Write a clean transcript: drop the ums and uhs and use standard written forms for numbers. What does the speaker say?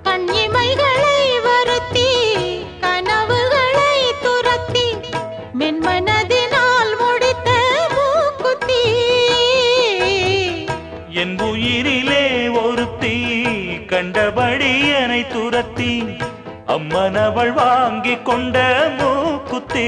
கண்ணிமைகளை வருத்தி கனவுகளை துரத்தி மென்மனதினால் முடித்த மூக்குத்தி என் உயிரிலே ஒருத்தி கண்டபடி என்னை துரத்தி அம்மனவள் வாங்கி கொண்ட மூக்குத்தி